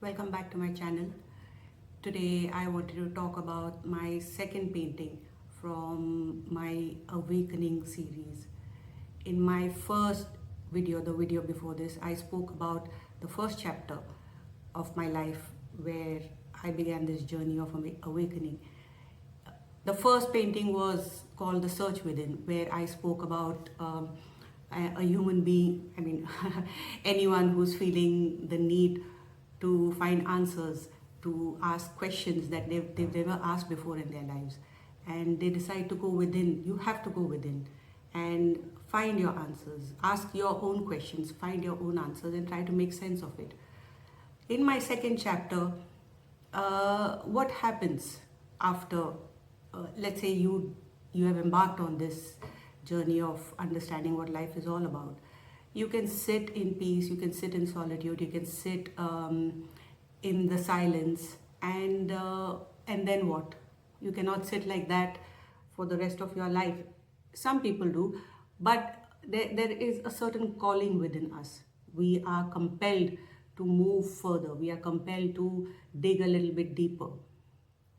Welcome back to my channel. Today I wanted to talk about my second painting from my awakening series. In my first video, the video before this, I spoke about the first chapter of my life where I began this journey of awakening. The first painting was called The Search Within, where I spoke about a human being, anyone who's feeling the need to find answers, to ask questions that they've never asked before in their lives. And they decide to go within. You have to go within and find your answers, ask your own questions, find your own answers, and try to make sense of it. In my second chapter, what happens after, let's say you have embarked on this journey of understanding what life is all about. You can sit in peace, you can sit in solitude, you can sit in the silence, and then what? You cannot sit like that for the rest of your life. Some people do, but there is a certain calling within us. We are compelled to move further. We are compelled to dig a little bit deeper.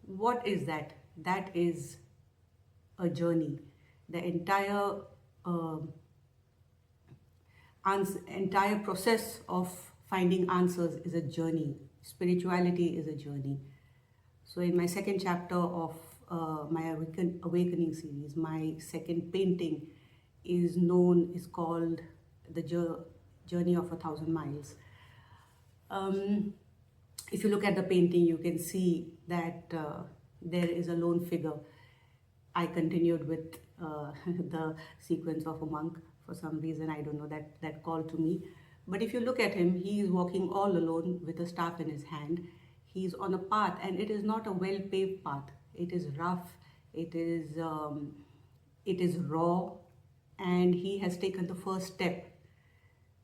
What is that? That is a journey. The entire process of finding answers is a journey. Spirituality is a journey. So in my second chapter of my awakening series, my second painting is called The Journey of 1,000 Miles. If you look at the painting, you can see that there is a lone figure. I continued with the sequence of a monk. For some reason, I don't know, that called to me. But if you look at him, he is walking all alone with a staff in his hand. He's on a path, and it is not a well-paved path. It is rough, it is raw, and he has taken the first step.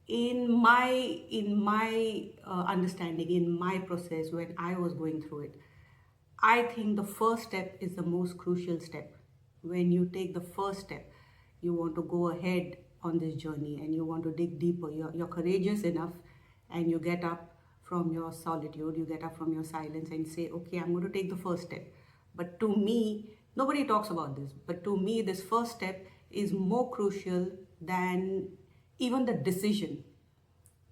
In my understanding, in my process, when I was going through it, I think the first step is the most crucial step. When you take the first step, you want to go ahead on this journey and you want to dig deeper. You're courageous enough, and you get up from your solitude, you get up from your silence and say, okay, I'm going to take the first step. But to me, nobody talks about this, but to me, this first step is more crucial than even the decision.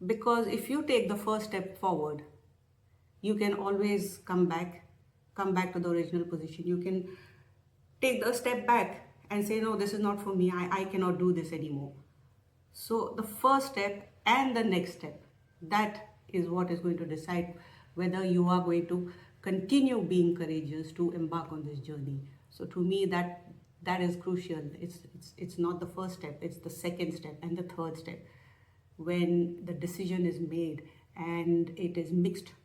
Because if you take the first step forward, you can always come back to the original position. You can take the step back and say, no, this is not for me. I cannot do this anymore. So the first step and the next step, that is what is going to decide whether you are going to continue being courageous to embark on this journey. So to me, that is crucial. It's not the first step, it's the second step and the third step. When the decision is made and it is mixed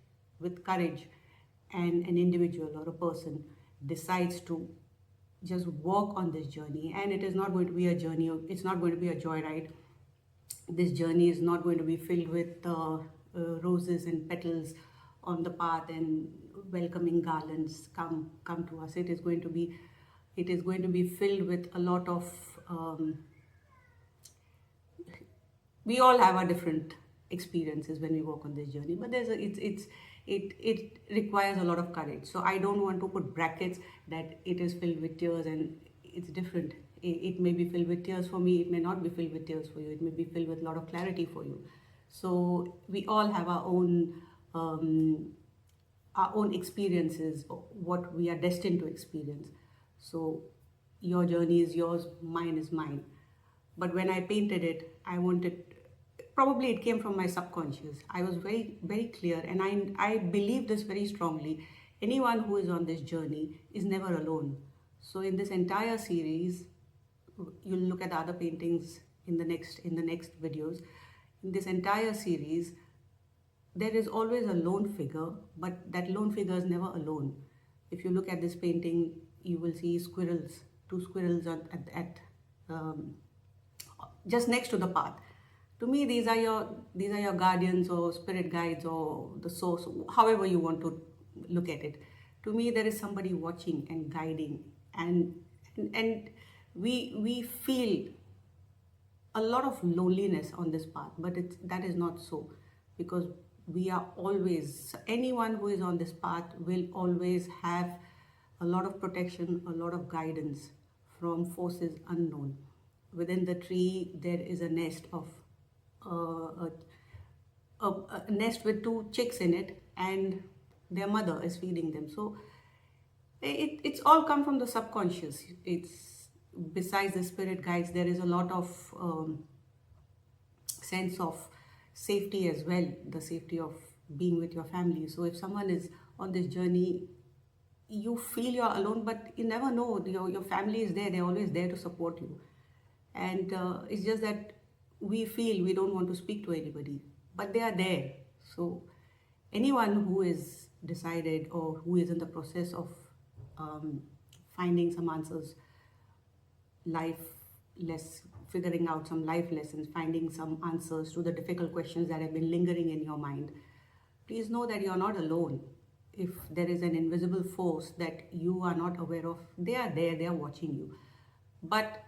with courage, and an individual or a person decides to just walk on this journey, and it is not going to be a journey, it's not going to be a joyride. This journey is not going to be filled with roses and petals on the path and welcoming garlands come to us. It is going to be filled with a lot of we all have our different experiences when we walk on this journey, but it requires a lot of courage. So I don't want to put brackets that it is filled with tears, and it's different. It may be filled with tears for me, it may not be filled with tears for you, it may be filled with a lot of clarity for you. So we all have our own experiences, what we are destined to experience. So your journey is yours, mine is mine. But when I painted it, I wanted, probably it came from my subconscious. I was very, very clear, and I believe this very strongly. Anyone who is on this journey is never alone. So in this entire series, you'll look at the other paintings in the next videos. In this entire series, there is always a lone figure, but that lone figure is never alone. If you look at this painting, you will see squirrels, two squirrels just next to the path. To me, these are your guardians or spirit guides or the source, however you want to look at it. To me, there is somebody watching and guiding, and we feel a lot of loneliness on this path, but that is not so, because we are always, anyone who is on this path will always have a lot of protection, a lot of guidance from forces unknown. Within the tree, there is a nest of a nest with two chicks in it, and their mother is feeding them. So it's all come from the subconscious. It's besides the spirit guides, there is a lot of sense of safety as well, the safety of being with your family. So if someone is on this journey, you feel you're alone, but you never know, your family is there, they're always there to support you. And it's just that we feel we don't want to speak to anybody, but they are there. So anyone who is decided or who is in the process of um, finding some answers, life less figuring out some life lessons, finding some answers to the difficult questions that have been lingering in your mind, please know that you're not alone. If there is an invisible force that you are not aware of, they are there, they are watching you. But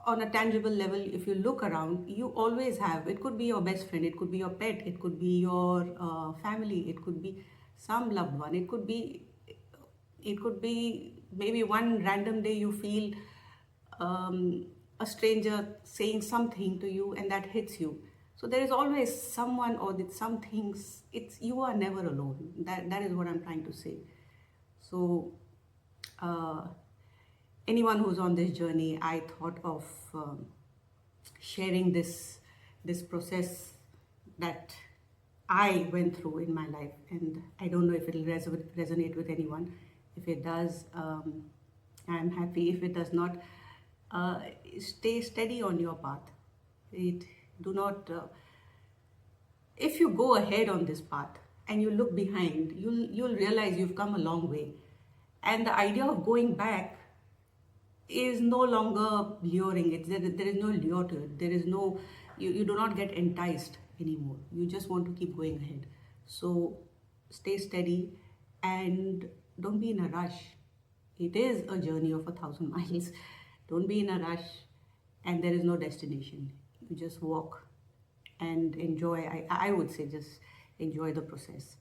on a tangible level, if you look around, you always have, it could be your best friend, it could be your pet, it could be your family, it could be some loved one, it could be maybe one random day you feel a stranger saying something to you and that hits you. So there is always someone or some things. It's, you are never alone. That is what I'm trying to say. So uh, anyone who's on this journey, I thought of sharing this process that I went through in my life, and I don't know if it'll resonate with anyone. If it does, I'm happy. If it does not, uh, stay steady on your path. It do not. If you go ahead on this path and you look behind, you'll realize you've come a long way, and the idea of going back is no longer luring. There is no lure to it. There is no, you do not get enticed anymore. You just want to keep going ahead. So stay steady and don't be in a rush. It is a journey of 1,000 miles. Don't be in a rush, and there is no destination. You just walk and enjoy. I would say just enjoy the process.